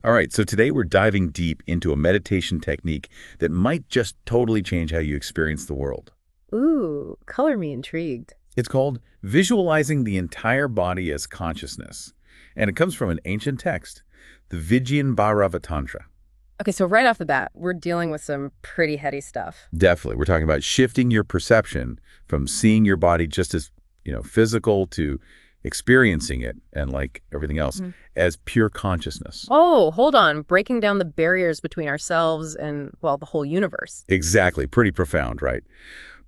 All right, so today we're diving deep into a meditation technique that might just totally change how you experience the world. Ooh, color me intrigued. It's called visualizing the entire body as consciousness, and it comes from an ancient text, the Vigyan Bhairava Tantra. Okay, so right off the bat, we're dealing with some pretty heady stuff. Definitely, we're talking about shifting your perception from seeing your body just as, physical to experiencing it and like everything else as pure consciousness. Oh, hold on. Breaking down the barriers between ourselves and, well, the whole universe. Exactly, pretty profound, right?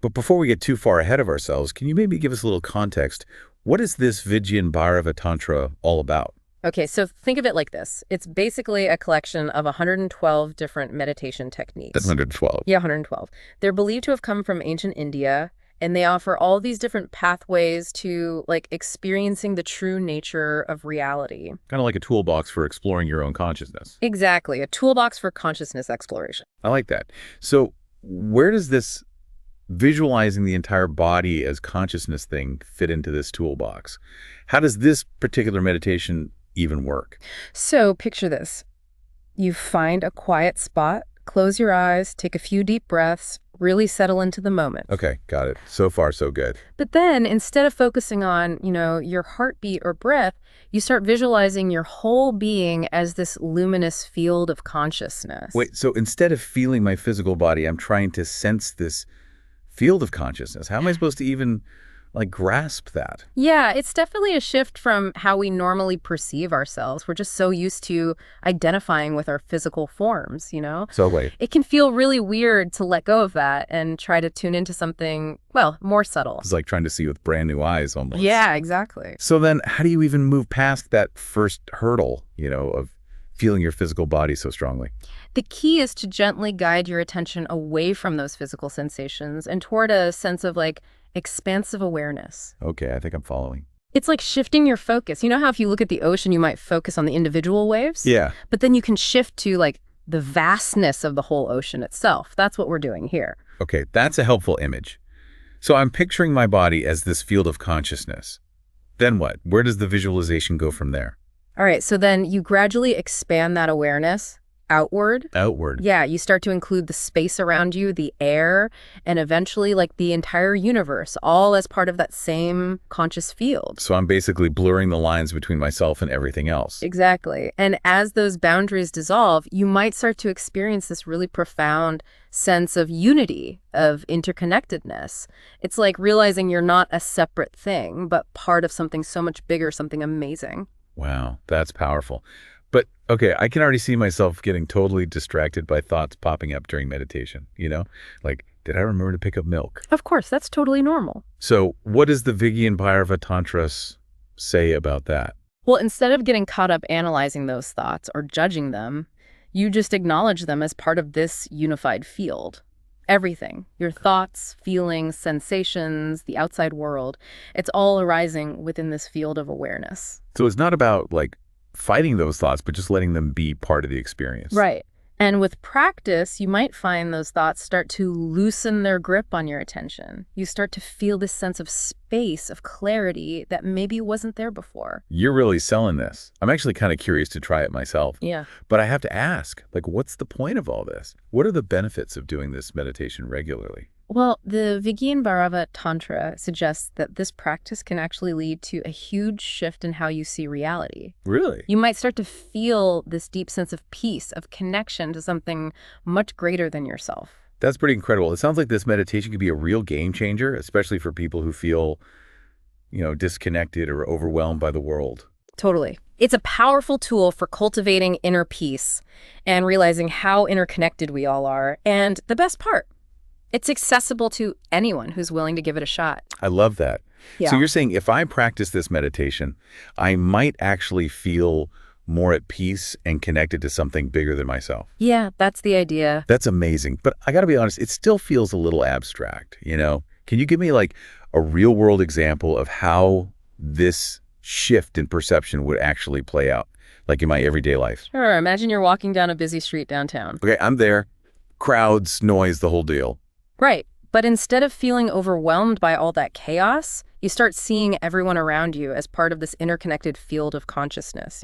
But before we get too far ahead of ourselves, can you maybe give us a little context? What is this Vigyan Bhairava Tantra all about? Okay, so think of it like this. It's basically a collection of 112 different meditation techniques. That's 112. Yeah, 112. They're believed to have come from ancient India, and they offer all these different pathways to, like, experiencing the true nature of reality. Kind of like a toolbox for exploring your own consciousness. Exactly, a toolbox for consciousness exploration. I like that. So where does this visualizing the entire body as consciousness thing fit into this toolbox? How does this particular meditation even work? So picture this. You find a quiet spot, close your eyes, take a few deep breaths, really settle into the moment. Okay, got it. So far, so good. But then instead of focusing on, your heartbeat or breath, you start visualizing your whole being as this luminous field of consciousness. Wait, so instead of feeling my physical body, I'm trying to sense this field of consciousness. How am I supposed to even grasp that? Yeah, it's definitely a shift from how we normally perceive ourselves. We're just so used to identifying with our physical forms, So wait, It can feel really weird to let go of that and try to tune into something, well, more subtle. it's like trying to see with brand new eyes almost. Yeah, exactly. So then how do you even move past that first hurdle, of feeling your physical body so strongly? The key is to gently guide your attention away from those physical sensations and toward a sense of expansive awareness. Okay, I think I'm following. It's like shifting your focus. You know how if you look at the ocean, you might focus on the individual waves? Yeah. But then you can shift to the vastness of the whole ocean itself. That's what we're doing here. Okay, that's a helpful image. So I'm picturing my body as this field of consciousness. Then what? Where does the visualization go from there? All right, so then you gradually expand that awareness outward. Outward. Yeah, you start to include the space around you, the air, and eventually the entire universe, all as part of that same conscious field. So I'm basically blurring the lines between myself and everything else. Exactly. And as those boundaries dissolve, you might start to experience this really profound sense of unity, of interconnectedness. It's like realizing you're not a separate thing, but part of something so much bigger, something amazing. Wow, that's powerful. But okay, I can already see myself getting totally distracted by thoughts popping up during meditation, Like, did I remember to pick up milk? Of course, that's totally normal. So what does the Vigyan Bhairava Tantra say about that? Well, instead of getting caught up analyzing those thoughts or judging them, you just acknowledge them as part of this unified field. Everything, your thoughts, feelings, sensations, the outside world, it's all arising within this field of awareness. So it's not about fighting those thoughts, but just letting them be part of the experience. Right. And with practice, you might find those thoughts start to loosen their grip on your attention. You start to feel this sense of space, of clarity that maybe wasn't there before. You're really selling this. I'm actually kind of curious to try it myself. Yeah. But I have to ask, what's the point of all this? What are the benefits of doing this meditation regularly? Well, the Vigyan Bhairava Tantra suggests that this practice can actually lead to a huge shift in how you see reality. Really? You might start to feel this deep sense of peace, of connection to something much greater than yourself. That's pretty incredible. It sounds like this meditation could be a real game changer, especially for people who feel, disconnected or overwhelmed by the world. Totally. It's a powerful tool for cultivating inner peace and realizing how interconnected we all are. And the best part, it's accessible to anyone who's willing to give it a shot. I love that. Yeah. So you're saying if I practice this meditation, I might actually feel more at peace and connected to something bigger than myself. Yeah, that's the idea. That's amazing. But I got to be honest, it still feels a little abstract, Can you give me a real world example of how this shift in perception would actually play out, in my everyday life? Sure. Imagine you're walking down a busy street downtown. Okay, I'm there. Crowds, noise, the whole deal. Right. But instead of feeling overwhelmed by all that chaos, You start seeing everyone around you as part of this interconnected field of consciousness,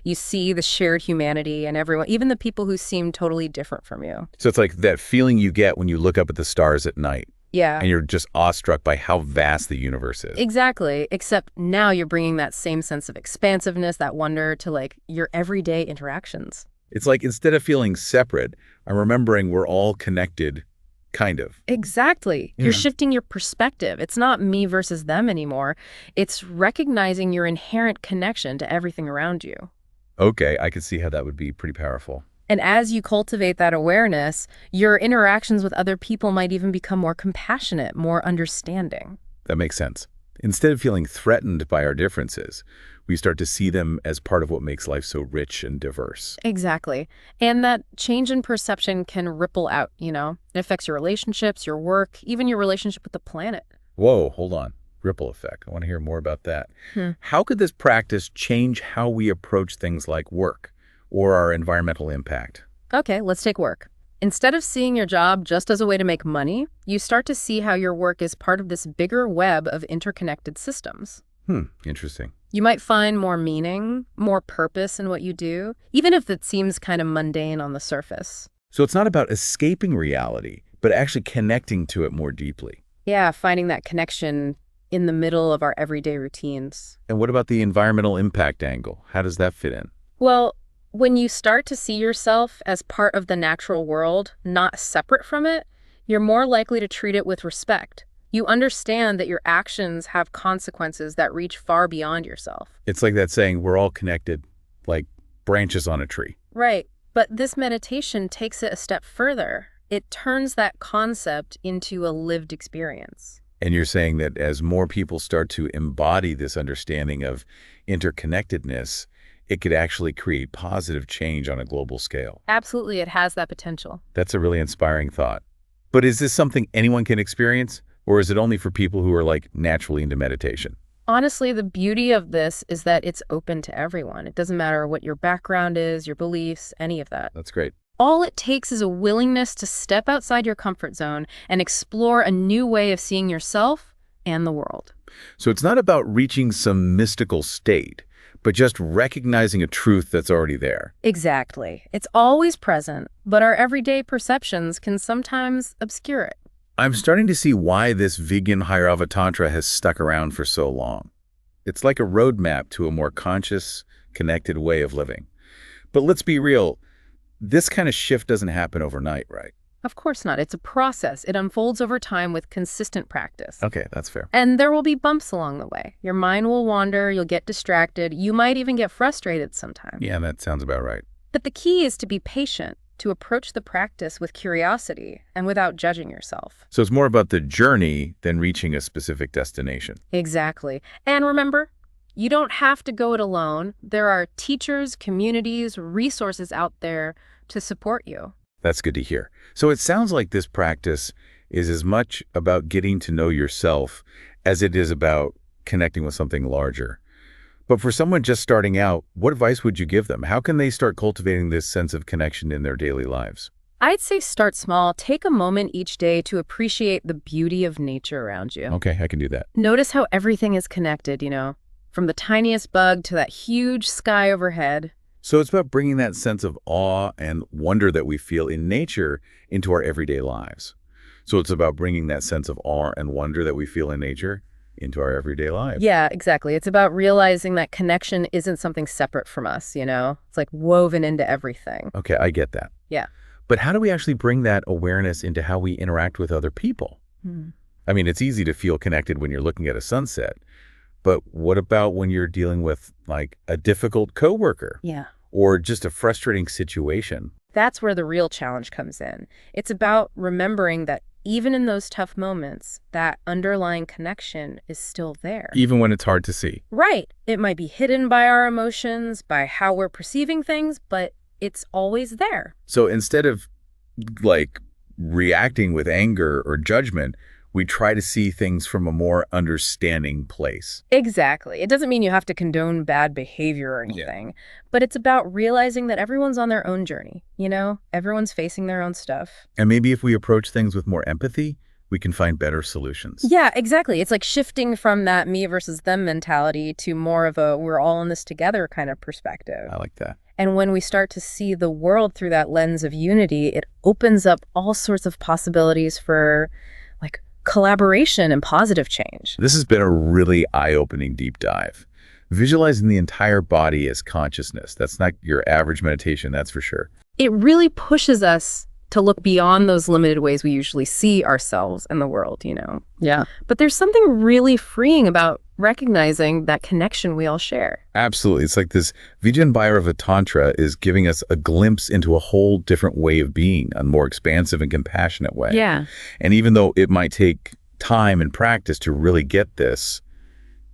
You see the shared humanity and everyone, even the people who seem totally different from you. So it's like that feeling you get when you look up at the stars at night Yeah. and you're just awestruck by how vast the universe is. Exactly, except now you're bringing that same sense of expansiveness, that wonder to like your everyday interactions. It's like instead of feeling separate, I'm remembering we're all connected, kind of. Exactly. Yeah. You're shifting your perspective. It's not me versus them anymore. It's recognizing your inherent connection to everything around you. Okay, I can see how that would be pretty powerful. And as you cultivate that awareness, your interactions with other people might even become more compassionate, more understanding. That makes sense. Instead of feeling threatened by our differences, we start to see them as part of what makes life so rich and diverse. Exactly. And that change in perception can ripple out, It affects your relationships, your work, even your relationship with the planet. Whoa, hold on. Ripple effect. I want to hear more about that. Hmm. How could this practice change how we approach things like work or our environmental impact? Okay, let's take work. Instead of seeing your job just as a way to make money, you start to see how your work is part of this bigger web of interconnected systems. Interesting. You might find more meaning, more purpose in what you do, even if it seems kind of mundane on the surface. So it's not about escaping reality, but actually connecting to it more deeply. Yeah, finding that connection in the middle of our everyday routines. And what about the environmental impact angle? How does that fit in? Well, when you start to see yourself as part of the natural world, not separate from it, you're more likely to treat it with respect. You understand that your actions have consequences that reach far beyond yourself. It's like that saying, we're all connected, like branches on a tree. Right. But this meditation takes it a step further. It turns that concept into a lived experience. And you're saying that as more people start to embody this understanding of interconnectedness, it could actually create positive change on a global scale. Absolutely, it has that potential. That's a really inspiring thought. But is this something anyone can experience? Or is it only for people who are like naturally into meditation? Honestly, the beauty of this is that it's open to everyone. It doesn't matter what your background is, your beliefs, any of that. That's great. All it takes is a willingness to step outside your comfort zone and explore a new way of seeing yourself and the world. So it's not about reaching some mystical state, but just recognizing a truth that's already there. Exactly. It's always present, but our everyday perceptions can sometimes obscure it. I'm starting to see why this Vigyan Bhairava Tantra has stuck around for so long. It's like a roadmap to a more conscious, connected way of living. But let's be real, this kind of shift doesn't happen overnight, right? Of course not. It's a process. It unfolds over time with consistent practice. Okay, that's fair. And there will be bumps along the way. Your mind will wander, you'll get distracted, you might even get frustrated sometimes. Yeah, that sounds about right. But the key is to be patient, to approach the practice with curiosity and without judging yourself. So it's more about the journey than reaching a specific destination. Exactly. And remember, you don't have to go it alone. There are teachers, communities, resources out there to support you. That's good to hear. So it sounds like this practice is as much about getting to know yourself as it is about connecting with something larger. But for someone just starting out, what advice would you give them? How can they start cultivating this sense of connection in their daily lives? I'd say start small. Take a moment each day to appreciate the beauty of nature around you. Okay, I can do that. Notice how everything is connected, from the tiniest bug to that huge sky overhead. So it's about bringing that sense of awe and wonder that we feel in nature into our everyday lives. So it's about bringing that sense of awe and wonder that we feel in nature into our everyday lives. Yeah, exactly. It's about realizing that connection isn't something separate from us, It's like woven into everything. Okay, I get that. Yeah. But how do we actually bring that awareness into how we interact with other people? I mean, it's easy to feel connected when you're looking at a sunset, but what about when you're dealing with like a difficult coworker? Yeah. Or just a frustrating situation? That's where the real challenge comes in. It's about remembering that even in those tough moments, that underlying connection is still there. Even when it's hard to see. Right. It might be hidden by our emotions, by how we're perceiving things, but it's always there. So instead of like reacting with anger or judgment, we try to see things from a more understanding place. Exactly. It doesn't mean you have to condone bad behavior or anything, but it's about realizing that everyone's on their own journey, Everyone's facing their own stuff. And maybe if we approach things with more empathy, we can find better solutions. Yeah, exactly. It's like shifting from that me versus them mentality to more of a we're all in this together kind of perspective. I like that. And when we start to see the world through that lens of unity, it opens up all sorts of possibilities for like collaboration and positive change. This has been a really eye-opening deep dive. Visualizing the entire body as consciousness. That's not your average meditation, that's for sure. It really pushes us to look beyond those limited ways we usually see ourselves and the world, you know? Yeah. But there's something really freeing about recognizing that connection we all share. Absolutely. It's like this Vigyan Bhairava Tantra is giving us a glimpse into a whole different way of being, a more expansive and compassionate way. Yeah. And even though it might take time and practice to really get this,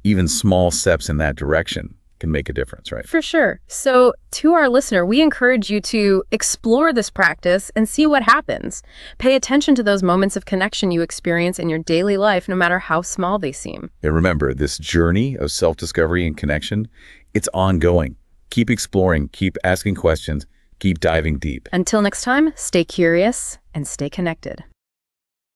even small steps in that direction can make a difference, right? For sure. So to our listener, we encourage you to explore this practice and see what happens. Pay attention to those moments of connection you experience in your daily life, no matter how small they seem. And remember, this journey of self-discovery and connection, it's ongoing. Keep exploring, keep asking questions, keep diving deep. Until next time, stay curious and stay connected.